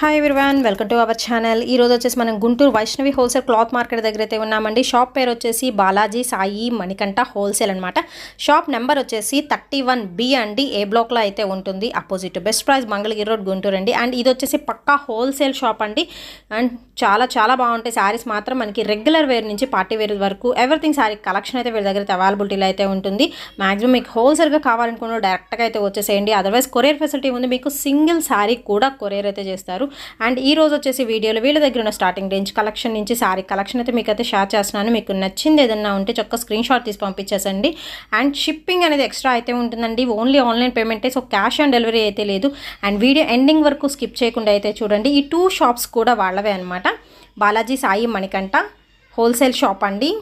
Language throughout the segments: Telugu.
Hi everyone, welcome to our channel. ఈ రోజు వచ్చేసి మనం Guntur Vaishnavi wholesale cloth market దగ్గర అయితే ఉన్నామండి. షాప్ పేరు వచ్చేసి బాలాజీ సాయి మణికంఠ హోల్సేల్ అనమాట. షాప్ నెంబర్ వచ్చేసి 31B అండి. ఏ బ్లాక్లో అయితే ఉంటుంది, opposite best price Mangalagiri road Guntur అండి. అండ్ ఇది వచ్చేసి పక్కా హోల్సేల్ షాప్ అండి. అండ్ చాలా బాగుంటాయి శారీస్ మాత్రం. మనకి రెగ్యులర్ వేర్ నుంచి పార్టీ వేర్ వరకు ఎవ్రీథింగ్ శారీ కలెక్షన్ అయితే వీరి దగ్గర అవైలబిలిటీలో అయితే ఉంటుంది. మాక్సిమం మీకు హోల్సేల్గా కావాలనుకున్న డైరెక్ట్గా అయితే వచ్చేసేయండి. అదర్వైజ్ కొరియర్ ఫెసిలిటీ ఉంది, మీకు సింగిల్ శారీ కూడా కొరియర్ అయితే చేస్తారు. అండ్ ఈ రోజు వచ్చేసి వీడియోలో వీళ్ళ దగ్గర ఉన్న స్టార్టింగ్ రేంజ్ కలెక్షన్ నుంచి శారీ కలెక్షన్ అయితే మీకు అయితే షేర్ చేస్తున్నాను. మీకు నచ్చింది ఏదన్నా ఉంటే చక్క స్క్రీన్ షాట్ తీసి పంపించేసండి. అండ్ షిప్పింగ్ అనేది ఎక్స్ట్రా అయితే ఉంటుందండి. ఓన్లీ ఆన్లైన్ పేమెంటే, సో క్యాష్ ఆన్ డెలివరీ అయితే లేదు. అండ్ వీడియో ఎండింగ్ వరకు స్కిప్ చేయకుండా అయితే చూడండి. ఈ 2 షాప్స్ కూడా వాళ్ళవే అనమాట. బాలాజీ సాయి మణికంఠ హోల్సేల్ షాప్ అండి.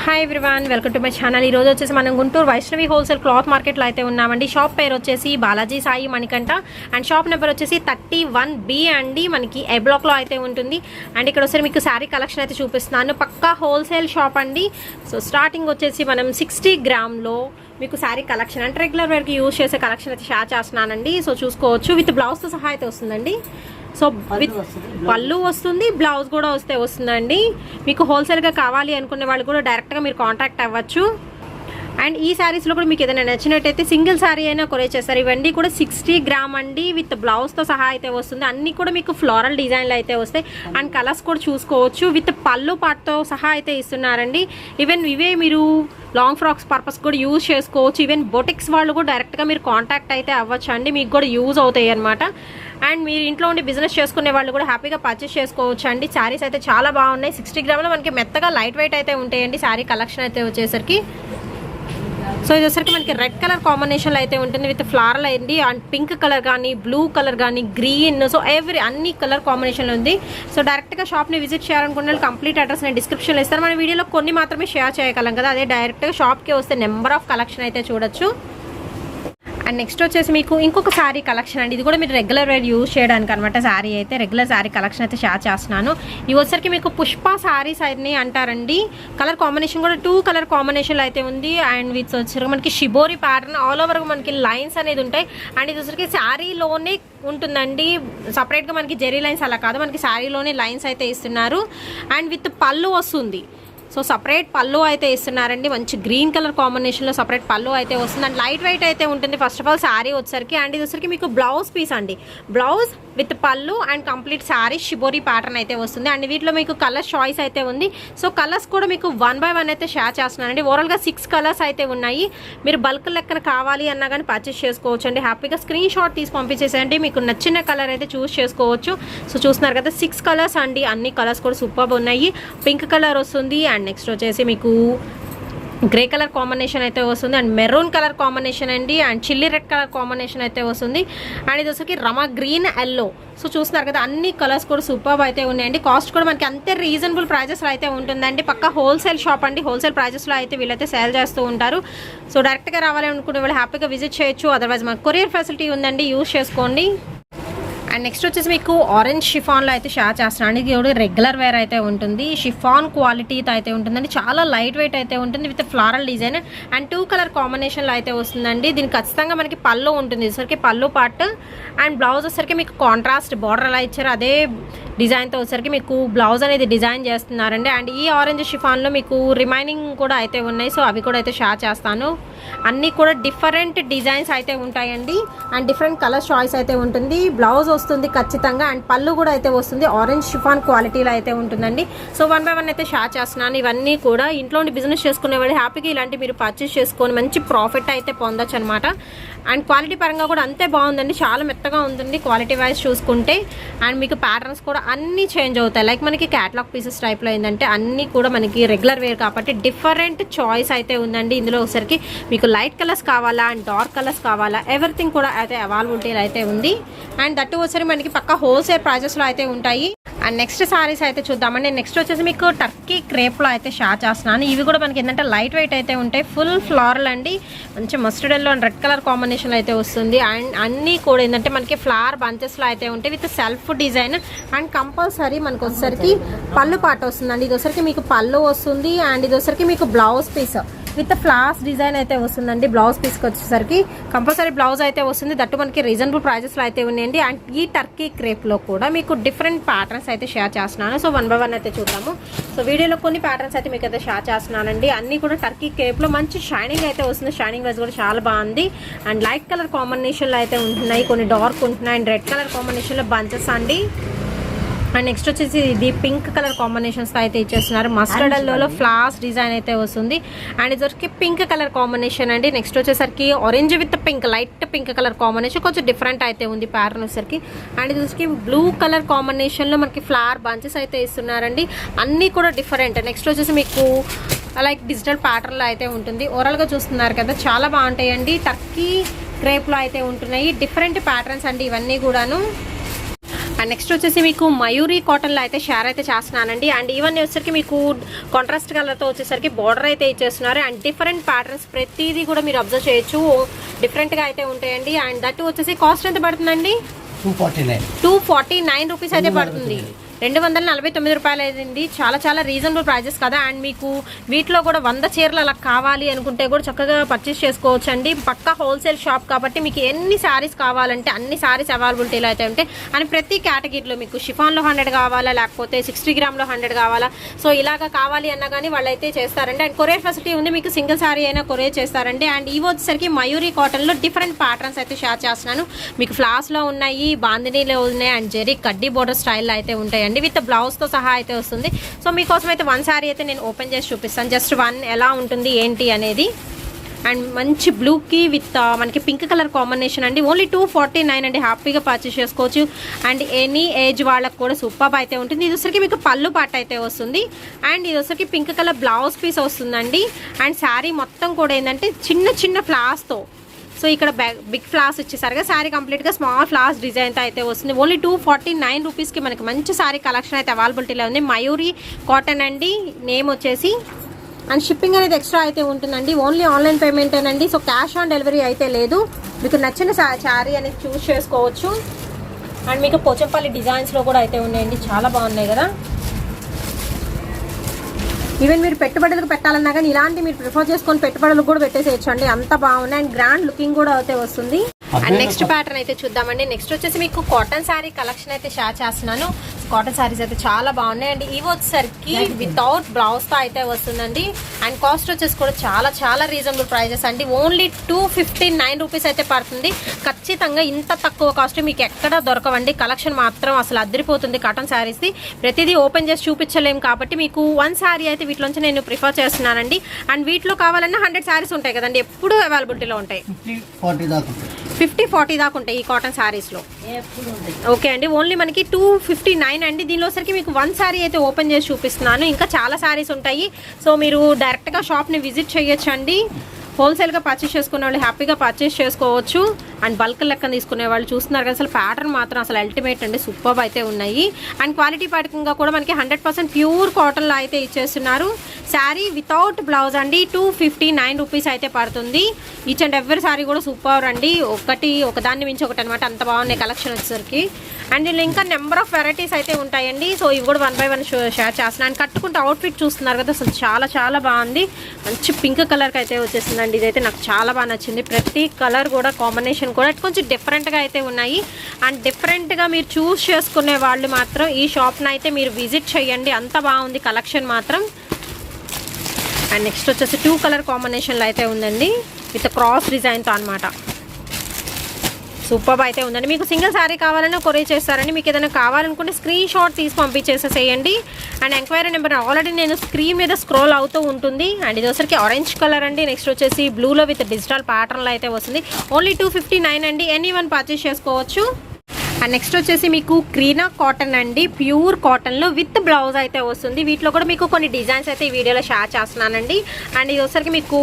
Hi everyone, welcome to my channel. ఈ రోజు వచ్చేసి మనం గుంటూరు వైష్ణవి హోల్సేల్ క్లాత్ మార్కెట్లో అయితే ఉన్నామండి. షాప్ పేరు వచ్చేసి Balaji Sai Manikanta and shop number వచ్చేసి 31B అండి. మనకి ఏ బ్లాక్లో అయితే ఉంటుంది. అండ్ ఇక్కడ వచ్చేసి మీకు శారీ కలెక్షన్ అయితే చూపిస్తున్నాను. పక్కా హోల్సేల్ షాప్ అండి. సో స్టార్టింగ్ వచ్చేసి మనం 60 గ్రామ్లో మీకు శారీ కలెక్షన్ అంటే రెగ్యులర్ వేర్కి యూజ్ చేసే కలెక్షన్ అయితే షేర్ చేస్తున్నానండి. సో చూసుకోవచ్చు, విత్ బ్లౌజ్తో సహా అయితే వస్తుందండి. సో విత్ పళ్ళు వస్తుంది, బ్లౌజ్ కూడా వస్తుందండి. మీకు హోల్సేల్గా కావాలి అనుకునే వాళ్ళు కూడా డైరెక్ట్గా మీరు కాంటాక్ట్ అవ్వచ్చు. అండ్ ఈ శారీస్లో కూడా మీకు ఏదైనా నచ్చినట్టయితే సింగిల్ శారీ అయినా కొరియర్ చేస్తారు. ఇవన్నీ కూడా 60 గ్రామ్ అండి, విత్ బ్లౌజ్తో సహా అయితే వస్తుంది. అన్నీ కూడా మీకు ఫ్లోరల్ డిజైన్లు అయితే వస్తాయి. అండ్ కలర్స్ కూడా చూసుకోవచ్చు, విత్ పళ్ళు పాటుతో సహా అయితే ఇస్తున్నారండి. ఈవెన్ ఇవే మీరు లాంగ్ ఫ్రాక్స్ పర్పస్ కూడా యూజ్ చేసుకోవచ్చు. ఈవెన్ బొటిక్స్ వాళ్ళు కూడా డైరెక్ట్గా మీరు కాంటాక్ట్ అయితే అవ్వచ్చు అండి, మీకు కూడా యూజ్ అవుతాయి అనమాట. అండ్ మీరు ఇంట్లో ఉండి బిజినెస్ చేసుకునే వాళ్ళు కూడా హ్యాపీగా పర్చేస్ చేసుకోవచ్చు అండి. శారీస్ అయితే చాలా బాగున్నాయి. 60 గ్రామ్లో మనకి మెత్తగా లైట్ వెయిట్ అయితే ఉంటాయండి. శారీ కలెక్షన్ అయితే వచ్చేసరికి సో ఇది వచ్చరికి మనకి రెడ్ కలర్ కాంబినేషన్లో అయితే ఉంటుంది, విత్ ఫ్లారల్ అయింది. అండ్ పింక్ కలర్ కానీ, బ్లూ కలర్ కానీ, గ్రీన్, సో అన్ని కలర్ కాంబినేషన్లో ఉంది. సో డైరెక్ట్గా షాప్ని విజిట్ చేయాలనుకున్న వాళ్ళు కంప్లీట్ అడ్రస్ నేను డిస్క్రిప్షన్లో ఇస్తాను. మన వీడియోలో కొన్ని మాత్రమే షేర్ చేయగలం కదా, అదే డైరెక్ట్గా షాప్కి వస్తే నెంబర్ ఆఫ్ కలెక్షన్ అయితే చూడొచ్చు. అండ్ నెక్స్ట్ వచ్చేసి మీకు ఇంకొక శారీ కలెక్షన్ అండి. ఇది కూడా మీరు రెగ్యులర్ వేర్ యూజ్ చేయడానికి అనమాట. శారీ అయితే రెగ్యులర్ శారీ కలెక్షన్ అయితే షేర్ చేస్తున్నాను. ఇవి వచ్చరికి మీకు పుష్ప శారీస్ అని అంటారండి. కలర్ కాంబినేషన్ కూడా 2 కలర్ కాంబినేషన్లో అయితే ఉంది. అండ్ విత్ వచ్చరికి మనకి షిబోరి ప్యాటర్న్ ఆల్ ఓవర్ మనకి లైన్స్ అనేది ఉంటాయి. అండ్ ఇది వచ్చరికి శారీలోనే ఉంటుందండి, సపరేట్గా మనకి జెరీ లైన్స్ అలా కాదు, మనకి శారీలోనే లైన్స్ అయితే ఇస్తున్నారు. అండ్ విత్ పళ్ళు వస్తుంది. సో సపరేట్ పళ్ళు అయితే ఇస్తున్నారండి. మంచి గ్రీన్ కలర్ కాంబినేషన్లో సపరేట్ పళ్ళు అయితే వస్తుంది. అండ్ లైట్ వెయిట్ అయితే ఉంటుంది ఫస్ట్ ఆఫ్ ఆల్ శారీ వచ్చరికి. అండ్ ఇది వచ్చరికి మీకు బ్లౌజ్ పీస్ అండి, బ్లౌజ్ విత్ పళ్ళు and complete sari shibori pattern అయితే వస్తుంది. అండ్ వీటిలో మీకు కలర్ చాయిస్ అయితే ఉంది. సో కలర్స్ కూడా మీకు 1 by 1 అయితే షేర్ చేస్తున్నానండి. ఓవరాల్గా 6 కలర్స్ అయితే ఉన్నాయి. మీరు బల్క్ లెక్కన కావాలి అన్నా కానీ పర్చేస్ చేసుకోవచ్చు అండి. హ్యాపీగా స్క్రీన్ షాట్ తీసి పంపించేసేయండి, మీకు నచ్చిన కలర్ అయితే చూస్ చేసుకోవచ్చు. సో చూస్తున్నారు కదా 6 కలర్స్ అండి. అన్ని కలర్స్ కూడా సూపర్ ఉన్నాయి. పింక్ కలర్ వస్తుంది. అండ్ నెక్స్ట్ వచ్చేసి మీకు గ్రే కలర్ కాంబినేషన్ అయితే వస్తుంది. అండ్ మెరూన్ కలర్ కాంబినేషన్ అండి. And chilli red colour combination అయితే వస్తుంది. అండ్ ఇది వచ్చేసి రమా గ్రీన్ ఎల్లో. సో చూస్తున్నారు కదా అన్ని కలర్స్ కూడా సూపర్ అయితే ఉన్నాయండి. కాస్ట్ కూడా మనకి అంతే రీజనబుల్ ప్రైజెస్లో అయితే ఉంటుందండి. పక్కా హోల్సేల్ షాప్ అండి. హోల్సేల్ ప్రైజెస్లో అయితే వీళ్ళైతే సేల్ చేస్తూ ఉంటారు. సో డైరెక్ట్గా రావాలి అనుకునే వాళ్ళు హ్యాపీగా విజిట్ చేయొచ్చు. అదర్వైజ్ మాకు కొరియర్ ఫెసిలిటీ ఉందండి, యూజ్ చేసుకోండి. అండ్ నెక్స్ట్ వచ్చేసి మీకు ఆరెంజ్ షిఫాన్లో అయితే షేర్ చేస్తున్నాను. ఇది కూడా రెగ్యులర్ వేర్ అయితే ఉంటుంది. షిఫాన్ క్వాలిటీతో అయితే ఉంటుందండి. చాలా లైట్ వెయిట్ అయితే ఉంటుంది, with floral design and 2 colour కాంబినేషన్లో అయితే వస్తుందండి. దీనికి ఖచ్చితంగా మనకి పళ్ళు ఉంటుంది, వచ్చరికి పళ్ళు పార్ట్. అండ్ బ్లౌజ్ వచ్చరికి మీకు కాంట్రాస్ట్ బార్డర్ అలా ఇచ్చారు, అదే డిజైన్తో వచ్చరికి మీకు బ్లౌజ్ అనేది డిజైన్ చేస్తున్నారండి. అండ్ ఈ ఆరెంజ్ షిఫాన్లో మీకు రిమైనింగ్ కూడా అయితే ఉన్నాయి. సో అవి కూడా అయితే షేర్ చేస్తాను. అన్నీ కూడా డిఫరెంట్ డిజైన్స్ అయితే ఉంటాయండి. అండ్ డిఫరెంట్ కలర్ చాయిస్ అయితే ఉంటుంది. బ్లౌజ్ వస్తుంది ఖచ్చితంగా. అండ్ పళ్ళు కూడా అయితే వస్తుంది. ఆరెంజ్ షిఫాన్ క్వాలిటీలో అయితే ఉంటుందండి. సో 1 by 1 అయితే షేర్ చేస్తున్నాను. ఇవన్నీ కూడా ఇంట్లో ఉండి బిజినెస్ చేసుకునే వాళ్ళు హ్యాపీగా ఇలాంటి మీరు పర్చేస్ చేసుకొని మంచి ప్రాఫిట్ అయితే పొందొచ్చు అనమాట. అండ్ క్వాలిటీ పరంగా కూడా అంతే బాగుందండి, చాలా మెత్తగా ఉంటుంది క్వాలిటీ వైజ్ చూసుకుంటే. అండ్ మీకు ప్యాటర్న్స్ కూడా అన్నీ చేంజ్ అవుతాయి. లైక్ మనకి క్యాటలాగ్ పీసెస్ టైప్లో ఏంటంటే అన్నీ కూడా మనకి రెగ్యులర్ వేర్ కాబట్టి డిఫరెంట్ చాయిస్ అయితే ఉందండి. ఇందులో ఒకసారికి మీకు లైట్ కలర్స్ కావాలా అండ్ డార్క్ కలర్స్ కావాలా, ఎవ్రీథింగ్ కూడా అయితే అవైలబిలిటీలో అయితే ఉంది. అండ్ దట్టు వచ్చేసరికి మనకి పక్కా హోల్సేల్ ప్రైజెస్లో అయితే ఉంటాయి. అండ్ నెక్స్ట్ సారీస్ అయితే చూద్దామండి. నెక్స్ట్ వచ్చేసి మీకు టర్కీ క్రేప్లో అయితే షేర్ చేస్తున్నాను. ఇవి కూడా మనకి ఏంటంటే లైట్ వెయిట్ అయితే ఉంటాయి, ఫుల్ ఫ్లారల్ అండి. మంచి mustard yellow and red colour combination అయితే వస్తుంది. అండ్ అన్నీ కూడా ఏంటంటే మనకి ఫ్లవర్ బంచెస్లో అయితే ఉంటాయి, with self design. And compulsory మనకు వచ్చేసరికి పళ్ళు పాట వస్తుందండి. ఇది వచ్చరికి మీకు పళ్ళు వస్తుంది. అండ్ ఇది వచ్చరికి మీకు blouse piece with floss design అయితే వస్తుందండి. బ్లౌజ్ పీస్కి వచ్చేసరికి కంపల్సరీ బ్లౌజ్ అయితే వస్తుంది. దట్టు మనకి రీజనబుల్ ప్రైజెస్లో అయితే ఉన్నాయండి. అండ్ ఈ టర్కీ క్రేప్లో కూడా మీకు డిఫరెంట్ ప్యాటర్న్స్ అయితే షేర్ చేస్తున్నాను. సో 1 by 1 అయితే చూద్దాము. సో వీడియోలో కొన్ని ప్యాటర్న్స్ అయితే మీకు అయితే షేర్ చేస్తున్నానండి. అన్నీ కూడా టర్కీ క్రేప్లో మంచి షైనింగ్ అయితే వస్తుంది. షైనింగ్ వైజ్ కూడా చాలా బాగుంది. అండ్ లైట్ కలర్ కాంబినేషన్లో అయితే ఉంటున్నాయి, కొన్ని డార్క్ ఉంటున్నాయి. అండ్ రెడ్ కలర్ కాంబినేషన్లో బంచెస్ అండి. అండ్ నెక్స్ట్ వచ్చేసి ఇది పింక్ కలర్ కాంబినేషన్స్తో అయితే ఇచ్చేస్తున్నారు. మస్టర్డ్ ఎల్లోలో ఫ్లాస్ డిజైన్ అయితే వస్తుంది. అండ్ ఇది పింక్ కలర్ కాంబినేషన్ అండి. నెక్స్ట్ వచ్చేసరికి orange with pink, light pink colour combination కొంచెం డిఫరెంట్ అయితే ఉంది ప్యాటర్న్ వచ్చేసరికి. అండ్ ఇది వచ్చి బ్లూ కలర్ కాంబినేషన్లో మనకి ఫ్లవర్ బంచెస్ అయితే ఇస్తున్నారండి. అన్నీ కూడా డిఫరెంట్. నెక్స్ట్ వచ్చేసి మీకు లైక్ డిజిటల్ ప్యాటర్న్లో అయితే ఉంటుంది. ఓవరాల్గా చూస్తున్నారు కదా, చాలా బాగుంటాయండి. టర్కీ క్రేప్లో అయితే ఉంటున్నాయి. డిఫరెంట్ ప్యాటర్న్స్ అండి ఇవన్నీ కూడాను. అండ్ నెక్స్ట్ వచ్చేసి మీకు మయూరీ కాటన్లో అయితే షేర్ అయితే చేస్తున్నానండి. అండ్ ఇవన్నీ వచ్చేసరికి మీకు కాంట్రాస్ట్ కలర్తో వచ్చేసరికి బార్డర్ అయితే ఇచ్చేస్తున్నారు. అండ్ డిఫరెంట్ ప్యాటర్న్స్ ప్రతిదీ కూడా మీరు అబ్జర్వ్ చేయొచ్చు, డిఫరెంట్గా అయితే ఉంటాయండి. అండ్ దట్టు వచ్చేసి కాస్ట్ ఎంత పడుతుందండి? 249 రూపీస్ అయితే పడుతుంది. 249 రూపాయలు అయింది. చాలా చాలా రీజనబుల్ ప్రైజెస్ కదా. అండ్ మీకు వీటిలో కూడా 100 చీరలు అలా కావాలి అనుకుంటే కూడా చక్కగా పర్చేస్ చేసుకోవచ్చు అండి. పక్కా హోల్సేల్ షాప్ కాబట్టి మీకు ఎన్ని శారీస్ కావాలంటే అన్ని శారీస్ అవైలబిలిటీలో అయితే ఉంటాయి. అండ్ ప్రతి కేటగిరీలో మీకు షిఫాన్లో 100 కావాలా, లేకపోతే 60 గ్రామ్లో 100 కావాలా, సో ఇలాగ కావాలి అన్నా కానీ వాళ్ళు అయితే చేస్తారండి. అండ్ కొరియర్ ఫెసిలిటీ ఉంది, మీకు సింగిల్ శారీ అయినా కొరియర్ చేస్తారండి. అండ్ ఇవి వచ్చేసరికి మయూరీ కాటన్లో డిఫరెంట్ ప్యాటర్న్స్ అయితే షేర్ చేస్తున్నాను. మీకు ఫ్లాస్లో ఉన్నాయి, బాందినీలో ఉన్నాయి, అండ్ జెరీ కడ్డీ బోర్డర్ స్టైల్లో అయితే ఉంటాయి విత్ బ్లౌజ్తో సహా అయితే వస్తుంది. సో మీకోసం అయితే 1 శారీ అయితే నేను ఓపెన్ చేసి చూపిస్తాను, జస్ట్ 1 ఎలా ఉంటుంది ఏంటి అనేది. అండ్ మంచి బ్లూకి విత్ మనకి పింక్ కలర్ కాంబినేషన్ అండి. ఓన్లీ 249 అండి, హ్యాపీగా పర్చేస్ చేసుకోవచ్చు. అండ్ ఎనీ ఏజ్ వాళ్ళకి కూడా సూపర్ అయితే ఉంటుంది. ఇది వచ్చరికి మీకు పళ్ళు పాట అయితే వస్తుంది. అండ్ ఇది వచ్చరికి పింక్ కలర్ బ్లౌజ్ పీస్ వస్తుందండి. అండ్ శారీ మొత్తం కూడా ఏంటంటే చిన్న చిన్న ఫ్లాస్తో, సో ఇక్కడ బిగ్ ఫ్లాస్ వచ్చేసరిగా శారీ కంప్లీట్గా స్మాల్ ఫ్లాస్ డిజైన్తో అయితే వస్తుంది. ఓన్లీ 249 రూపీస్కి మనకి మంచి శారీ కలెక్షన్ అయితే అవైలబిలిటీలో ఉంది. మయూరీ కాటన్ అండి నేమ్ వచ్చేసి. అండ్ షిప్పింగ్ అనేది ఎక్స్ట్రా అయితే ఉంటుందండి. ఓన్లీ ఆన్లైన్ పేమెంటేనండి. సో క్యాష్ ఆన్ డెలివరీ అయితే లేదు. మీకు నచ్చిన శారీ అనేది చూస్ చేసుకోవచ్చు. అండ్ మీకు పోచంపల్లి డిజైన్స్లో కూడా అయితే ఉన్నాయండి, చాలా బాగున్నాయి కదా. ఈవెన్ మీరు పెట్టుబడులకు పెట్టాలన్నా కానీ ఇలాంటి మీరు ప్రిఫర్ చేసుకొని పెట్టుబడులకు కూడా పెట్టేసేయచ్చు అండి, అంత బాగున్నాయి. అండ్ గ్రాండ్ లుకింగ్ కూడా అయితే వస్తుంది. అండ్ నెక్స్ట్ ప్యాటర్న్ అయితే చూద్దామండి. నెక్స్ట్ వచ్చేసి మీకు కాటన్ శారీ కలెక్షన్ అయితే షేర్ చేస్తున్నాను. కాటన్ శారీస్ అయితే చాలా బాగున్నాయి అండి. ఇవి వచ్చేసరికి వితౌట్ బ్లౌజ్తో అయితే వస్తుందండి. అండ్ కాస్ట్ వచ్చేసి కూడా చాలా చాలా రీజనబుల్ ప్రైజెస్ అండి. ఓన్లీ 259 రూపీస్ అయితే పడుతుంది. ఖచ్చితంగా ఇంత తక్కువ కాస్ట్ మీకు ఎక్కడ దొరకవండి. కలెక్షన్ మాత్రం అసలు అదిరిపోతుంది కాటన్ శారీస్ది. ప్రతిదీ ఓపెన్ చేసి చూపించలేము కాబట్టి మీకు 1 శారీ అయితే వీటిలోంచి నేను ప్రిఫర్ చేస్తున్నానండి. అండ్ వీటిలో కావాలన్నా 100 శారీస్ ఉంటాయి కదండి, ఎప్పుడు అవైలబిలిటీలో ఉంటాయి. 50-40 దాకా ఉంటాయి ఈ కాటన్ శారీస్లో. ఓకే అండి, ఓన్లీ మనకి 259 అండి. దీనిలో సరికి మీకు 1 శారీ అయితే ఓపెన్ చేసి చూపిస్తున్నాను. ఇంకా చాలా శారీస్ ఉంటాయి. సో మీరు డైరెక్ట్గా షాప్ని విజిట్ చేయొచ్చు అండి. హోల్సేల్గా పర్చేస్ చేసుకునే వాళ్ళు హ్యాపీగా పర్చేస్ చేసుకోవచ్చు. అండ్ బల్క్ లెక్కన తీసుకునే వాళ్ళు చూస్తున్నారు కదా, అసలు ప్యాటర్న్ మాత్రం అసలు అల్టిమేట్ అండి, సూపర్ అయితే ఉన్నాయి. అండ్ క్వాలిటీ పరంగా కూడా మనకి 100% ప్యూర్ కాటన్లో అయితే ఇచ్చేస్తున్నారు. శారీ వితౌట్ బ్లౌజ్ అండి 259 రూపీస్ అయితే పడుతుంది. ఈచ్ అండ్ ఎవ్రీ శారీ కూడా సూపర్ అండి, ఒకదాన్ని మించి ఒకటి అనమాట, అంత బాగున్నాయి కలెక్షన్ వచ్చేసరికి. అండ్ దీనిలో ఇంకా నెంబర్ ఆఫ్ వెరైటీస్ అయితే ఉంటాయండి. సో ఇవి కూడా 1 by 1 షేర్ చేస్తున్నాను. అండ్ కట్టుకుంటే అవుట్ఫిట్ చూస్తున్నారు కదా, అసలు చాలా చాలా బాగుంది. మంచి పింక్ కలర్కి అయితే వచ్చేసిందండి. ఇదైతే నాకు చాలా బాగా నచ్చింది. ప్రతి కలర్ కూడా కాంబినేషన్ కూడా కొంచెం డిఫరెంట్గా అయితే ఉన్నాయి. అండ్ డిఫరెంట్గా మీరు చూస్ చేసుకునే వాళ్ళు మాత్రం ఈ షాప్ని అయితే మీరు విజిట్ చేయండి, అంత బాగుంది కలెక్షన్ మాత్రం. అండ్ నెక్స్ట్ వచ్చేసి 2 కలర్ కాంబినేషన్లో అయితే ఉందండి, విత్ క్రాస్ డిజైన్తో అనమాట. సూపర్ అయితే ఉందండి. మీకు సింగిల్ శారీ కావాలన్నా కొరియర్ చేస్తారండి. మీకు ఏదైనా కావాలనుకుంటే స్క్రీన్ షాట్ తీసి పంపించేసేయండి. అండ్ ఎంక్వైరీ నెంబర్ ఆల్రెడీ నేను స్క్రీన్ మీద స్క్రోల్ అవుతూ ఉంటుంది. అండ్ ఇది వచ్చరికి ఆరెంజ్ కలర్ అండి. నెక్స్ట్ వచ్చేసి బ్లూలో విత్ డిజిటల్ ప్యాటర్న్లో అయితే వస్తుంది. ఓన్లీ 259 అండి, ఎనీవన్ పర్చేస్ చేసుకోవచ్చు. అండ్ నెక్స్ట్ వచ్చేసి మీకు క్రీనా కాటన్ అండి, ప్యూర్ కాటన్లో విత్ బ్లౌజ్ అయితే వస్తుంది. వీటిలో కూడా మీకు కొన్ని డిజైన్స్ అయితే ఈ వీడియోలో షేర్ చేస్తున్నానండి. అండ్ ఇది వచ్చరికి మీకు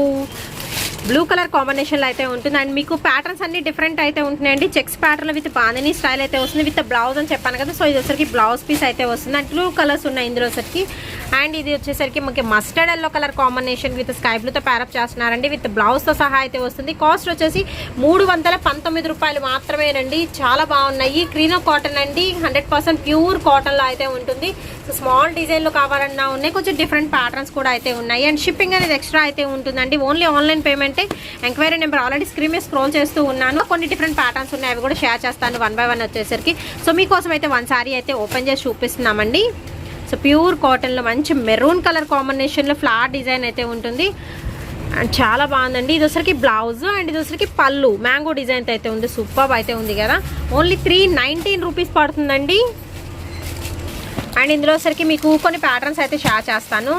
బ్లూ కలర్ కాంబినేషన్లో అయితే ఉంటుంది. అండ్ మీకు ప్యాటర్న్స్ అన్ని డిఫరెంట్ అయితే ఉంటున్నాయండి. Checks pattern with bandhani style అయితే వస్తుంది, విత్ బ్లౌజ్ అని చెప్పాను కదా. సో ఇది వచ్చరికి బ్లౌజ్ పీస్ అయితే వస్తుంది. అండ్ 2 కలర్స్ ఉన్నాయి ఇందులో వచ్చరికి. అండ్ ఇది వచ్చేసరికి మనకి mustard yellow colour combination with sky బ్లూతో ప్యారప్ చేస్తున్నారండి. విత్ బ్లౌజ్తో సహా అయితే వస్తుంది. కాస్ట్ వచ్చేసి 319 రూపాయలు మాత్రమేనండి. చాలా బాగున్నాయి. క్రీనో కాటన్ అండి, 100% ప్యూర్ కాటన్లో అయితే ఉంటుంది. సో స్మాల్ డిజైన్లో కావాలన్నా ఉన్నాయి, కొంచెం డిఫరెంట్ ప్యాటర్న్స్ కూడా అయితే ఉన్నాయి. అండ్ షిప్పింగ్ అనేది ఎక్స్ట్రా అయితే ఉంటుందండి. ఓన్లీ ఆన్లైన్ పేమెంటే. ఎంక్వైరీ నెంబర్ ఆల్రెడీ స్క్రీన్ మీద స్క్రోల్ చేస్తూ ఉన్నాను. కొన్ని డిఫరెంట్ ప్యాటర్న్స్ ఉన్నాయి, అవి కూడా షేర్ చేస్తాను 1 by 1 వచ్చేసరికి. సో మీకోసం అయితే 1 సారీ అయితే ఓపెన్ చేసి చూపిస్తున్నామండి. సో ప్యూర్ కాటన్లో మంచి మెరూన్ కలర్ కాంబినేషన్లో ఫ్లవర్ డిజైన్ అయితే ఉంటుంది. అండ్ చాలా బాగుందండి. ఇది వచ్చరికి బ్లౌజ్ అండ్ ఇది వచ్చరికి పళ్ళు మ్యాంగో డిజైన్ అయితే ఉంది. సూపర్ అయితే ఉంది కదా. ఓన్లీ 319 రూపీస్ పడుతుందండి. అండ్ ఇందులో వచ్చరికి మీకు కొన్ని ప్యాటర్న్స్ అయితే షేర్ చేస్తాను.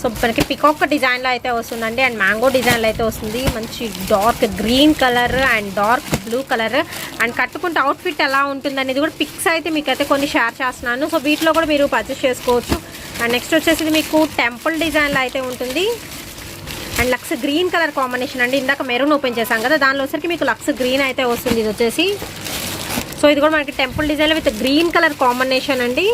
సో మనకి పికాక్ డిజైన్లో అయితే వస్తుందండి. అండ్ మ్యాంగో డిజైన్లో అయితే వస్తుంది. మంచి dark green colour and dark blue colour. And కట్టుకుంటే అవుట్ఫిట్ ఎలా ఉంటుంది అనేది కూడా పిక్స్ అయితే మీకైతే కొన్ని షేర్ చేస్తున్నాను. సో వీటిలో కూడా మీరు పర్చేస్ చేసుకోవచ్చు. అండ్ నెక్స్ట్ వచ్చేసి మీకు టెంపుల్ డిజైన్లో అయితే ఉంటుంది. అండ్ లక్స్ గ్రీన్ కలర్ కాంబినేషన్ అండి. ఇందాక మెరూన్ ఓపెన్ చేశాం కదా, దానిలో వచ్చరికి మీకు లక్స్ గ్రీన్ అయితే వస్తుంది. ఇది వచ్చేసి సో ఇది కూడా మనకి టెంపుల్ డిజైన్లో విత్ గ్రీన్ కలర్ కాంబినేషన్ అండి.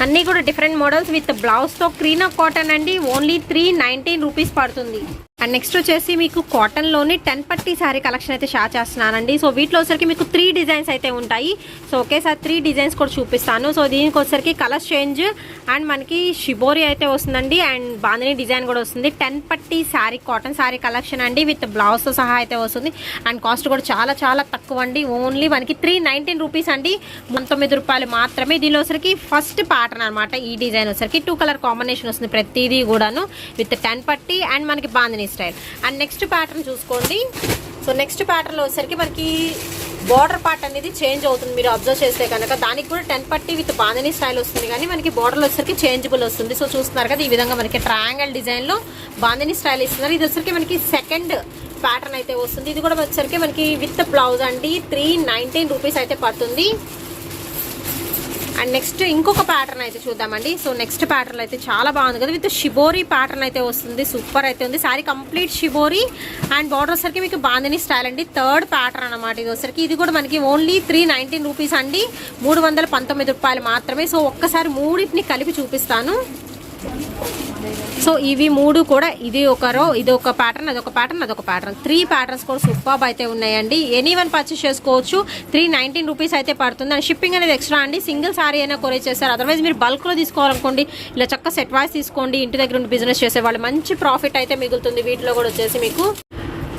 అన్నీ కూడా డిఫరెంట్ మోడల్స్ విత్ బ్లౌజ్తో క్రీన్ ఆఫ్ కాటన్ అండి. ఓన్లీ 319 రూపీస్ పడుతుంది. అండ్ నెక్స్ట్ వచ్చేసి మీకు కాటన్లోని 10 పట్టీ శారీ కలెక్షన్ అయితే షేర్ చేస్తున్నానండి. సో వీటిలో వచ్చరికి మీకు 3 డిజైన్స్ అయితే ఉంటాయి. సో ఒకేసారి 3 డిజైన్స్ కూడా చూపిస్తాను. సో దీనికి వచ్చరికి కలర్ చేంజ్ అండ్ మనకి షిబోరి అయితే వస్తుందండి. అండ్ బాందిని డిజైన్ కూడా వస్తుంది. 10 పట్టీ శారీ కాటన్ శారీ కలెక్షన్ అండి విత్ బ్లౌజ్తో సహా అయితే వస్తుంది. అండ్ కాస్ట్ కూడా చాలా చాలా తక్కువ అండి. ఓన్లీ మనకి 319 రూపీస్ అండి. 19 రూపాయలు మాత్రమే. దీనిలో వచ్చరికి ఫస్ట్ ప్యాటర్న్ అనమాట. ఈ డిజైన్ వచ్చరికి 2 కలర్ కాంబినేషన్ వస్తుంది ప్రతిదీ కూడాను విత్ 10 పట్టీ అండ్ మనకి bandhani style. And next pattern చూసుకోండి. సో నెక్స్ట్ ప్యాటర్న్లో వచ్చేసరికి మనకి బార్డర్ పార్ట్ అనేది చేంజ్ అవుతుంది. మీరు అబ్జర్వ్ చేస్తే కనుక దానికి కూడా 10 పట్టీ విత్ బాందిని స్టైల్ వస్తుంది. కానీ మనకి బార్డర్లో వచ్చేసరికి చేంజబుల్ వస్తుంది. సో చూస్తున్నారు కదా, ఈ విధంగా మనకి ట్రయాంగిల్ డిజైన్లో బాందిని స్టైల్ ఇస్తున్నారు. ఇది వచ్చేసరికి మనకి సెకండ్ ప్యాటర్న్ అయితే వస్తుంది. ఇది కూడా వచ్చేసరికి మనకి విత్ బ్లౌజ్ అండి. 319 రూపీస్ అయితే పడుతుంది. అండ్ నెక్స్ట్ ఇంకొక ప్యాటర్న్ అయితే చూద్దామండి. సో నెక్స్ట్ ప్యాటర్న్ అయితే చాలా బాగుంది కదా, విత్ షిబోరి ప్యాటర్న్ అయితే వస్తుంది. సూపర్ అయితే ఉంది. Sorry complete shibori and border వచ్చరికి మీకు బాందిని స్టైల్ అండి. థర్డ్ ప్యాటర్న్ అనమాట ఇది వచ్చరికి. ఇది కూడా మనకి ఓన్లీ 319 రూపీస్ అండి. 319 రూపాయలు మాత్రమే. సో ఒక్కసారి మూడింటిని కలిపి చూపిస్తాను. సో ఇవి 3 కూడా ఇది ఒక ప్యాటర్న్, అదొక ప్యాటర్న్, అదొక ప్యాటర్న్. 3 ప్యాటర్న్స్ కూడా సూపర్ అయితే ఉన్నాయండి. ఎనీవన్ పర్చేస్ చేసుకోవచ్చు. 319 రూపీస్ అయితే పడుతుంది. అండ్ షిప్పింగ్ అనేది ఎక్స్ట్రా అండి. సింగిల్ సారీ అయినా కొరియర్ చేస్తారు. అదర్వైజ్ మీరు బల్క్లో తీసుకోవాలనుకోండి, ఇలా చక్క సెట్ వైస్ తీసుకోండి. ఇంటి దగ్గర ఉండి బిజినెస్ చేసేవాళ్ళు మంచి ప్రాఫిట్ అయితే మిగులుతుంది వీటిలో కూడా వచ్చేసి మీకు.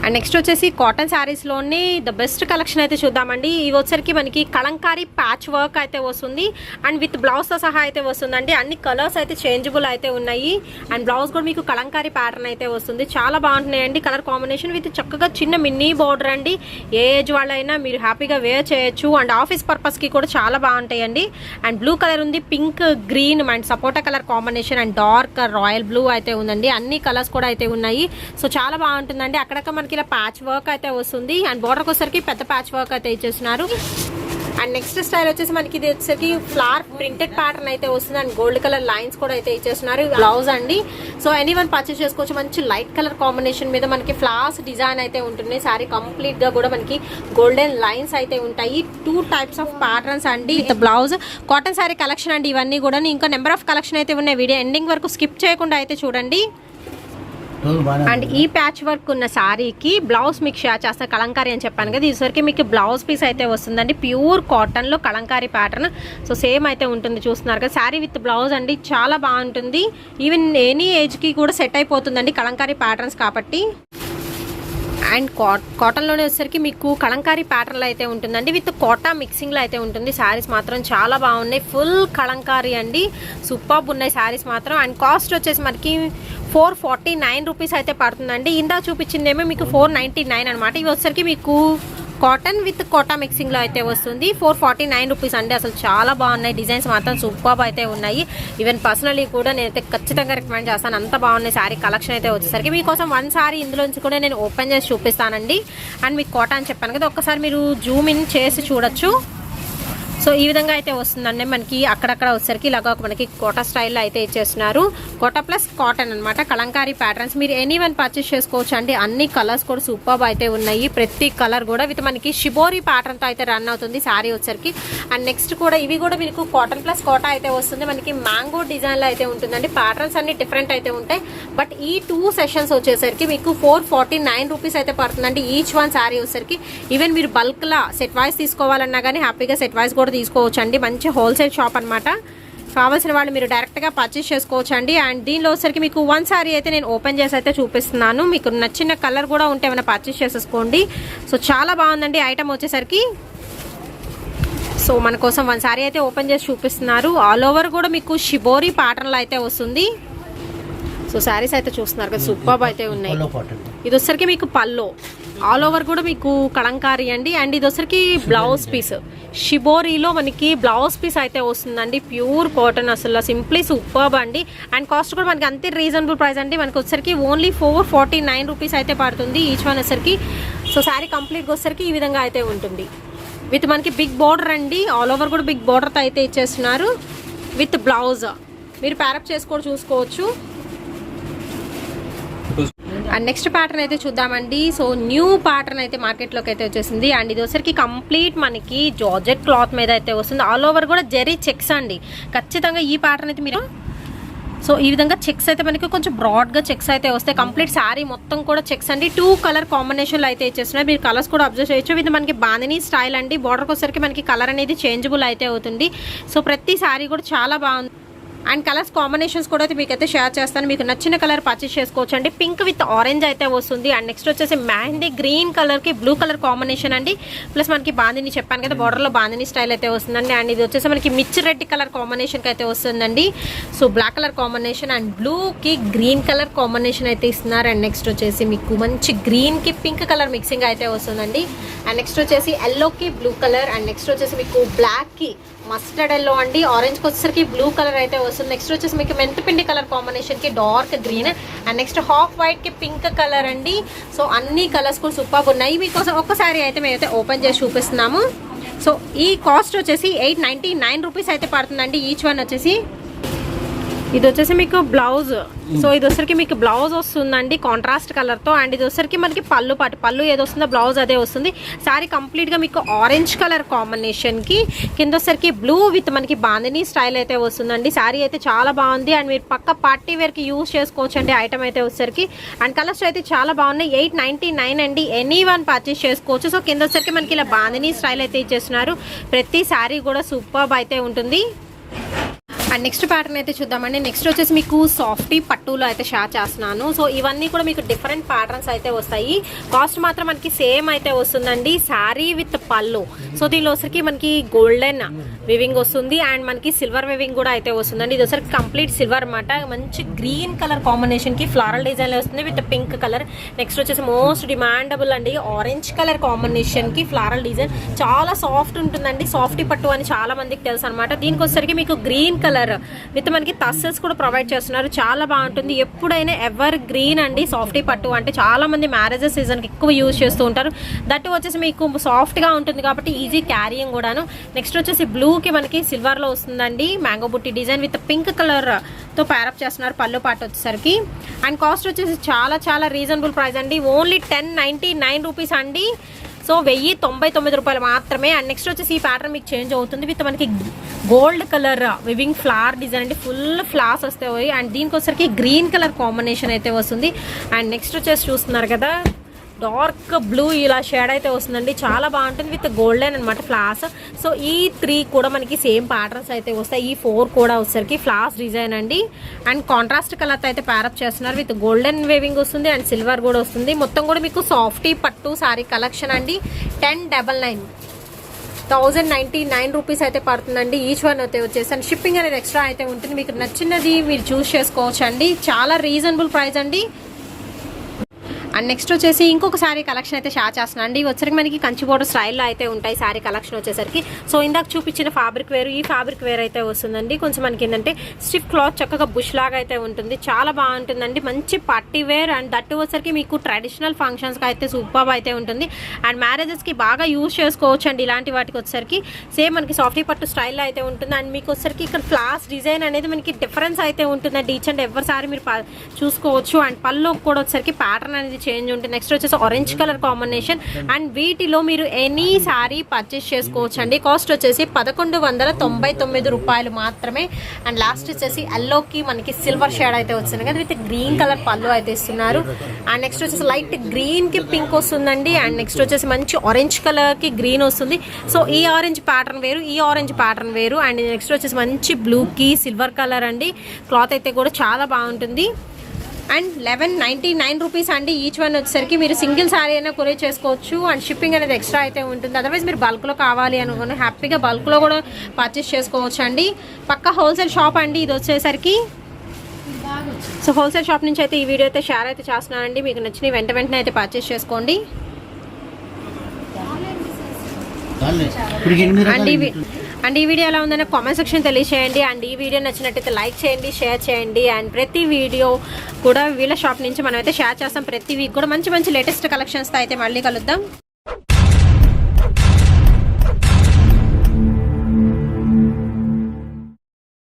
అండ్ నెక్స్ట్ వచ్చేసి కాటన్ శారీస్లోనే ద బెస్ట్ కలెక్షన్ అయితే చూద్దామండి. ఇవి వచ్చరికి మనకి కలంకారీ ప్యాచ్ వర్క్ అయితే వస్తుంది. అండ్ విత్ బ్లౌజ్తో సహా అయితే వస్తుందండి. అన్ని కలర్స్ అయితే చేంజబుల్ అయితే ఉన్నాయి. అండ్ బ్లౌజ్ కూడా మీకు కలంకారీ ప్యాటర్న్ అయితే వస్తుంది. చాలా బాగుంటున్నాయండి కలర్ కాంబినేషన్ విత్ చక్కగా చిన్న మినీ బోర్డర్ అండి. ఏ ఏజ్ వాళ్ళైనా మీరు హ్యాపీగా వేర్ చేయొచ్చు. అండ్ ఆఫీస్ పర్పస్కి కూడా చాలా బాగుంటాయండి. అండ్ బ్లూ కలర్ ఉంది, pink, green and sapota colour combination and dark royal blue అయితే ఉందండి. అన్ని కలర్స్ కూడా అయితే ఉన్నాయి. సో చాలా బాగుంటుందండి. అక్కడక్కడ మనకి ఇలా ప్యాచ్ వర్క్ అయితే వస్తుంది. అండ్ బోర్డర్కి వచ్చేసరికి పెద్ద ప్యాచ్ వర్క్ అయితే ఇచ్చేస్తున్నారు. అండ్ నెక్స్ట్ స్టైల్ వచ్చేసి మనకి ఇది వచ్చేసరికి ఫ్లవర్ ప్రింటెడ్ ప్యాటర్న్ అయితే వస్తుంది. అండ్ గోల్డ్ కలర్ లైన్స్ కూడా అయితే ఇచ్చేస్తున్నారు. బ్లౌజ్ అండి. సో ఎనీవన్ పర్చేస్ చేసుకోవచ్చు. మంచి లైట్ కలర్ కాంబినేషన్ మీద మనకి ఫ్లవర్స్ డిజైన్ అయితే ఉంటుంది. సారీ కంప్లీట్ గా కూడా మనకి గోల్డెన్ లైన్స్ అయితే ఉంటాయి. 2 టైప్స్ ఆఫ్ ప్యాటర్న్స్ అండి with blouse. Cotton sorry collection అండి ఇవన్నీ కూడా. ఇంకా నెంబర్ ఆఫ్ కలెక్షన్ అయితే ఉన్నాయి. వీడియో ఎండింగ్ వరకు స్కిప్ చేయకుండా అయితే చూడండి. అండ్ ఈ ప్యాచ్ వర్క్ ఉన్న శారీకి బ్లౌజ్ మీకు షేర్ చేస్తాను. కలంకారీ అని చెప్పాను కదా, ఈసరికి మీకు బ్లౌజ్ పీస్ అయితే వస్తుందండి. ప్యూర్ కాటన్లో కలంకారీ ప్యాటర్న్. సో సేమ్ అయితే ఉంటుంది. చూస్తున్నారు కదా, శారీ విత్ బ్లౌజ్ అండి. చాలా బాగుంటుంది. ఈవెన్ ఎనీ ఏజ్కి కూడా సెట్ అయిపోతుందండి కలంకారీ ప్యాటర్న్స్ కాబట్టి. అండ్ కాటన్లోనే వచ్చేసరికి మీకు కలంకారీ ప్యాటర్న్లో అయితే ఉంటుందండి. విత్ కోటా మిక్సింగ్లో అయితే ఉంటుంది. శారీస్ మాత్రం చాలా బాగున్నాయి. ఫుల్ కలంకారీ అండి. సూపర్బ్ ఉన్నాయి శారీస్ మాత్రం. అండ్ కాస్ట్ వచ్చేసి మనకి 449 రూపీస్ అయితే పడుతుందండి. ఇందా చూపించిందేమో మీకు 499 అనమాట. ఇవి వచ్చేసరికి మీకు కాటన్ విత్ కోటా మిక్సింగ్లో అయితే వస్తుంది. 449 రూపీస్ అండి. అసలు చాలా బాగున్నాయి. డిజైన్స్ మాత్రం సూపర్బ్ అయితే ఉన్నాయి. ఈవెన్ పర్సనలీ కూడా నేనైతే ఖచ్చితంగా రికమెండ్ చేస్తాను. అంత బాగున్నాయి శారీ కలెక్షన్ అయితే వచ్చేసరికి. మీకోసం 1 సారీ ఇందులోంచి కూడా నేను ఓపెన్ చేసి చూపిస్తానండి. అండ్ మీకు కోటా అని చెప్పాను కదా, ఒక్కసారి మీరు జూమ్ ఇన్ చేసి చూడొచ్చు. సో ఈ విధంగా అయితే వస్తుందండి మనకి. అక్కడక్కడ వచ్చేసరికి ఇలాగ మనకి కోటా స్టైల్లో అయితే ఇచ్చేస్తున్నారు. కోటా ప్లస్ కాటన్ అనమాట, కలంకారీ ప్యాటర్న్స్. మీరు ఎనీ వన్ పర్చేస్ చేసుకోవచ్చు అండి. అన్ని కలర్స్ కూడా సూపర్ అయితే ఉన్నాయి. ప్రతి కలర్ కూడా విత్ మనకి షిబోరి ప్యాటర్న్తో అయితే రన్ అవుతుంది శారీ వచ్చేసరికి. అండ్ నెక్స్ట్ కూడా ఇవి కూడా మీకు కాటన్ ప్లస్ కోటా అయితే వస్తుంది. మనకి మ్యాంగో డిజైన్లో అయితే ఉంటుందండి. ప్యాటర్న్స్ అన్ని డిఫరెంట్ అయితే ఉంటాయి. బట్ ఈ 2 సెషన్స్ వచ్చేసరికి మీకు 449 రూపీస్ అయితే పడుతుందండి ఈచ్ వన్ శారీ వచ్చేసరికి. ఈవెన్ మీరు బల్క్లా సెట్ వైజ్ తీసుకోవాలన్నా కానీ హ్యాపీగా సెట్ వైజ్ కూడా తీసుకోవచ్చు అండి. మంచి హోల్సేల్ షాప్ అనమాట. కావాల్సిన వాళ్ళు మీరు డైరెక్ట్గా పర్చేస్ చేసుకోవచ్చు అండి. అండ్ దీనిలో వచ్చరికి మీకు 1 సారీ అయితే నేను ఓపెన్ చేసి అయితే చూపిస్తున్నాను. మీకు నచ్చిన కలర్ కూడా ఉంటే ఏమైనా పర్చేస్ చేసేసుకోండి. సో చాలా బాగుందండి ఐటమ్ వచ్చేసరికి. సో మన కోసం 1 సారీ అయితే ఓపెన్ చేసి చూపిస్తున్నారు. ఆల్ ఓవర్ కూడా మీకు షిబోరి ప్యాటర్న్లో అయితే వస్తుంది. సో శారీస్ అయితే చూస్తున్నారు కదా, సూపర్ అయితే ఉన్నాయి. ఇది వచ్చరికి మీకు పల్లో ఆల్ ఓవర్ కూడా మీకు కలంకారీ అండి. అండ్ ఇది వచ్చరికి బ్లౌజ్ పీస్ షిబోరీలో మనకి బ్లౌజ్ పీస్ అయితే వస్తుందండి. ప్యూర్ కాటన్, అసలు సింప్లీ సూపర్ అండి. అండ్ కాస్ట్ కూడా మనకి అంతే రీజనబుల్ ప్రైస్ అండి. మనకి వచ్చరికి ఓన్లీ 449 రూపీస్ అయితే పడుతుంది ఈచ్ వన్ వచ్చరికి. సో శారీ కంప్లీట్గా వచ్చరికి ఈ విధంగా అయితే ఉంటుంది. విత్ మనకి బిగ్ బార్డర్ అండి. ఆల్ ఓవర్ కూడా బిగ్ బార్డర్తో అయితే ఇచ్చేస్తున్నారు విత్ బ్లౌజ్. మీరు ప్యారప్ చేసుకొని చూసుకోవచ్చు. అండ్ నెక్స్ట్ ప్యాటర్న్ అయితే చూద్దామండి. సో న్యూ ప్యాటర్న్ అయితే మార్కెట్లోకి అయితే వచ్చేసింది. అండ్ ఇది వచ్చరికి కంప్లీట్ మనకి జార్జెట్ క్లాత్ మీద అయితే వస్తుంది. ఆల్ ఓవర్ కూడా జెరీ చెక్స్ అండి. ఖచ్చితంగా ఈ ప్యాటర్న్ అయితే మీరు సో ఈ విధంగా చెక్స్ అయితే మనకి కొంచెం బ్రాడ్గా చెక్స్ అయితే వస్తాయి. కంప్లీట్ శారీ మొత్తం కూడా చెక్స్ అండి. 2 కలర్ కాంబినేషన్లో అయితే ఇచ్చేస్తున్నారు. మీరు కలర్స్ కూడా అబ్జర్వ్ చేయొచ్చు. ఇది మనకి బాందినీ స్టైల్ అండి. బార్డర్కి వచ్చరికి మనకి కలర్ అనేది చేంజబుల్ అయితే అవుతుంది. సో ప్రతి శారీ కూడా చాలా బాగుంది. అండ్ కలర్స్ కాంబినేషన్స్ కూడా అయితే మీకైతే షేర్ చేస్తాను. మీకు నచ్చిన కలర్ పర్చేస్ చేసుకోవచ్చు అండి. పింక్ విత్ ఆరెంజ్ అయితే వస్తుంది. అండ్ నెక్స్ట్ వచ్చేసి మెహందీ గ్రీన్ కలర్కి బ్లూ కలర్ కాంబినేషన్ అండి. ప్లస్ మనకి బాందిని చెప్పాను కదా, బార్డర్లో బాందిని స్టైల్ అయితే వస్తుందండి. అండ్ ఇది వచ్చేసి మనకి మిర్చి రెడ్ కలర్ కాంబినేషన్కి అయితే వస్తుందండి. So black colour combination and బ్లూకి గ్రీన్ కలర్ కాంబినేషన్ అయితే ఇస్తున్నారు. అండ్ నెక్స్ట్ వచ్చేసి మీకు మంచి గ్రీన్కి పింక్ కలర్ మిక్సింగ్ అయితే వస్తుందండి. అండ్ నెక్స్ట్ వచ్చేసి ఎల్లోకి బ్లూ కలర్. అండ్ నెక్స్ట్ వచ్చేసి మీకు బ్లాక్కి మస్టర్డ్ ఎల్లో అండి. ఆరెంజ్కి వచ్చేసరికి బ్లూ కలర్ అయితే వస్తుంది. నెక్స్ట్ వచ్చేసి మీకు మెంతిపిండి కలర్ కాంబినేషన్కి dark green. And next half వైట్కి పింక్ కలర్ అండి. సో అన్ని కలర్స్ కూడా సూపర్ ఉన్నాయి. మీకోసం ఒక్కసారి అయితే మేమైతే ఓపెన్ చేసి చూపిస్తున్నాము. సో ఈ కాస్ట్ వచ్చేసి 899 రూపీస్ అయితే పడుతుందండి ఈచ్ వన్ వచ్చేసి. ఇది వచ్చేసి మీకు బ్లౌజ్. సో ఇది వచ్చరికి మీకు బ్లౌజ్ వస్తుందండి కాంట్రాస్ట్ కలర్తో. అండ్ ఇది వచ్చరికి మనకి పళ్ళు ఏదో వస్తుందో బ్లౌజ్ అదే వస్తుంది. శారీ కంప్లీట్గా మీకు ఆరెంజ్ కలర్ కాంబినేషన్కి కింద వచ్చరికి బ్లూ విత్ మనకి బాందినీ స్టైల్ అయితే వస్తుందండి. శారీ అయితే చాలా బాగుంది. అండ్ మీరు పక్క పార్టీ వేర్కి యూజ్ చేసుకోవచ్చు అండి ఐటమ్ అయితే వచ్చరికి. అండ్ కలర్స్ అయితే చాలా బాగున్నాయి. 899 అండి. ఎనీ వన్ పర్చేస్ చేసుకోవచ్చు. సో కింద వచ్చరికి మనకి ఇలా బాందినీ స్టైల్ అయితే ఇచ్చేస్తున్నారు. ప్రతి శారీ కూడా సూపర్ అయితే ఉంటుంది. అండ్ నెక్స్ట్ ప్యాటర్న్ అయితే చూద్దామండి. నెక్స్ట్ వచ్చేసి మీకు సాఫ్టీ పట్టులో అయితే షేర్ చేస్తున్నాను. సో ఇవన్నీ కూడా మీకు డిఫరెంట్ ప్యాటర్న్స్ అయితే వస్తాయి. కాస్ట్ మాత్రం మనకి సేమ్ అయితే వస్తుందండి. శారీ విత్ పళ్ళు. సో దీనిలో వచ్చరికి మనకి గోల్డెన్ వివింగ్ వస్తుంది. అండ్ మనకి సిల్వర్ వివింగ్ కూడా అయితే వస్తుందండి. ఇది వచ్చరికి కంప్లీట్ సిల్వర్ అనమాట. మంచి గ్రీన్ కలర్ కాంబినేషన్కి ఫ్లారల్ డిజైన్ వస్తుంది విత్ పింక్ కలర్. నెక్స్ట్ వచ్చేసి మోస్ట్ డిమాండబుల్ అండి ఆరెంజ్ కలర్ కాంబినేషన్కి ఫ్లారల్ డిజైన్. చాలా సాఫ్ట్ ఉంటుందండి. సాఫ్టీ పట్టు అని చాలా మందికి తెలుసు అనమాట. దీనికి వచ్చరికి మీకు గ్రీన్ కలర్ విత్ మనకి టస్సెస్ కూడా ప్రొవైడ్ చేస్తున్నారు. చాలా బాగుంటుంది. ఎప్పుడైనా ఎవర్ గ్రీన్ అండి సాఫ్టీ పట్టు అంటే చాలా మంది మ్యారేజెస్ సీజన్కి ఎక్కువ యూజ్ చేస్తూ ఉంటారు. దట్ వచ్చేసి మీకు సాఫ్ట్గా ఉంటుంది కాబట్టి ఈజీ క్యారీయింగ్ కూడాను. నెక్స్ట్ వచ్చేసి బ్లూకి మనకి సిల్వర్లో వస్తుందండి మ్యాంగో బుట్టి డిజైన్ విత్ పింక్ కలర్తో ప్యారప్ చేస్తున్నారు పళ్ళు పాటు వచ్చేసరికి. అండ్ కాస్ట్ వచ్చేసి చాలా చాలా రీజనబుల్ ప్రైస్ అండి. ఓన్లీ 1099 రూపీస్ అండి. సో 1099 రూపాయలు మాత్రమే. అండ్ నెక్స్ట్ వచ్చేసి ఈ ప్యాటర్న్ మీకు చేంజ్ అవుతుంది విత్ మనకి gold colour weaving flower design అంటే ఫుల్ ఫ్లవర్స్ వస్తాయి. అండ్ దీనికి వచ్చరికి గ్రీన్ కలర్ కాంబినేషన్ అయితే వస్తుంది. అండ్ నెక్స్ట్ వచ్చేసి చూస్తున్నారు కదా డార్క్ బ్లూ ఇలా షేడ్ అయితే వస్తుందండి. చాలా బాగుంటుంది విత్ గోల్డెన్ అనమాట ఫ్లవర్స్. సో ఈ 3 కూడా మనకి సేమ్ ప్యాటర్న్స్ అయితే వస్తాయి. ఈ 4 కూడా వచ్చరికి ఫ్లవర్స్ డిజైన్ అండి. అండ్ కాంట్రాస్ట్ కలర్తో అయితే ప్యారప్ చేస్తున్నారు విత్ గోల్డెన్ వేవింగ్ వస్తుంది అండ్ సిల్వర్ కూడా వస్తుంది. మొత్తం కూడా మీకు సాఫ్టీ పట్టు సారీ కలెక్షన్ అండి. 1099 రూపీస్ అయితే పడుతుందండి ఈచ్ వన్ అయితే వచ్చేసి. అండ్ షిప్పింగ్ అనేది ఎక్స్ట్రా అయితే ఉంటుంది. మీకు నచ్చినది మీరు చూస్ చేసుకోవచ్చు అండి. చాలా రీజనబుల్ ప్రైస్ అండి. అండ్ నెక్స్ట్ వచ్చేసి ఇంకొక శారీ కలెక్షన్ అయితే షేర్ చేస్తున్నాను అండి. వచ్చరికి మనకి కంచి బోర్డర్ స్టైల్లో అయితే ఉంటాయి శారీ కలెక్షన్ వచ్చేసరికి. సో ఇందాక చూపించిన ఫ్యాబ్రిక్ వేరు, ఈ ఫ్యాబ్రిక్ వేర్ అయితే వస్తుందండి. కొంచెం మనకి ఏంటంటే స్టిఫ్ క్లాత్ చక్కగా బుష్ లాగా అయితే ఉంటుంది, చాలా బాగుంటుందండి. మంచి పార్టీ వేర్ అండ్ దట్టు వచ్చరికి మీకు ట్రెడిషనల్ ఫంక్షన్స్కి అయితే సూపర్ అయితే ఉంటుంది. అండ్ మ్యారేజెస్కి బాగా యూజ్ చేసుకోవచ్చు అండి. ఇలాంటి వాటికి వచ్చరికి సేమ్ మనకి సాఫ్టీ పట్టు స్టైల్లో అయితే ఉంటుంది. అండ్ మీకు వచ్చరికి ఇక్కడ ఫ్లాస్ డిజైన్ అనేది మనకి డిఫరెన్స్ అయితే ఉంటుందండి. ఈచ్ అండ్ ఎవరి సారీ మీరు చూసుకోవచ్చు. అండ్ పళ్ళు కూడా వచ్చరికి ప్యాటర్న్ అనేది చేంజ్ ఉంటుంది. నెక్స్ట్ వచ్చేసి ఆరెంజ్ కలర్ కాంబినేషన్. అండ్ వీటిలో మీరు ఎనీ సారీ పర్చేస్ చేసుకోవచ్చు అండి. కాస్ట్ వచ్చేసి 1199 రూపాయలు మాత్రమే. అండ్ లాస్ట్ వచ్చేసి ఎల్లోకి మనకి సిల్వర్ షేడ్ అయితే వస్తుంది కదా, విత్ గ్రీన్ కలర్ పళ్ళు అయితే ఇస్తున్నారు. అండ్ నెక్స్ట్ వచ్చేసి లైట్ గ్రీన్ కి పింక్ వస్తుందండి. అండ్ నెక్స్ట్ వచ్చేసి మంచి ఆరెంజ్ కలర్ కి గ్రీన్ వస్తుంది. సో ఈ ఆరెంజ్ ప్యాటర్న్ వేరు, ఈ ఆరెంజ్ ప్యాటర్న్ వేరు. అండ్ నెక్స్ట్ వచ్చేసి మంచి బ్లూ కి సిల్వర్ కలర్ అండి. క్లాత్ అయితే కూడా చాలా బాగుంటుంది. అండ్ 1199 రూపీస్ అండి ఈచ్ వన్ వచ్చేసరికి. మీరు సింగిల్ శారీ అయినా కొరియర్ చేసుకోవచ్చు. అండ్ షిప్పింగ్ అనేది ఎక్స్ట్రా అయితే ఉంటుంది. అదర్వైజ్ మీరు బల్క్లో కావాలి అనుకుని హ్యాపీగా బల్క్లో కూడా పర్చేస్ చేసుకోవచ్చు అండి. పక్కా హోల్సేల్ షాప్ అండి ఇది వచ్చేసరికి. సో హోల్సేల్ షాప్ నుంచి అయితే ఈ వీడియో అయితే షేర్ అయితే చేస్తున్నానండి. మీకు నచ్చిన వెంటనే అయితే పర్చేస్ చేసుకోండి అండ్ ఈ వీడియో ఎలా ఉందని కామెంట్ సెక్షన్ తెలియచేయండి. అండ్ ఈ వీడియో నచ్చినట్టయితే లైక్ చేయండి, షేర్ చేయండి. అండ్ ప్రతి వీడియో కూడా వీళ్ళ షాప్ నుంచి మనం అయితే షేర్ చేస్తాం. ప్రతి వీక్ కూడా మంచి మంచి లేటెస్ట్ కలెక్షన్స్తో అయితే మళ్ళీ కలుద్దాం.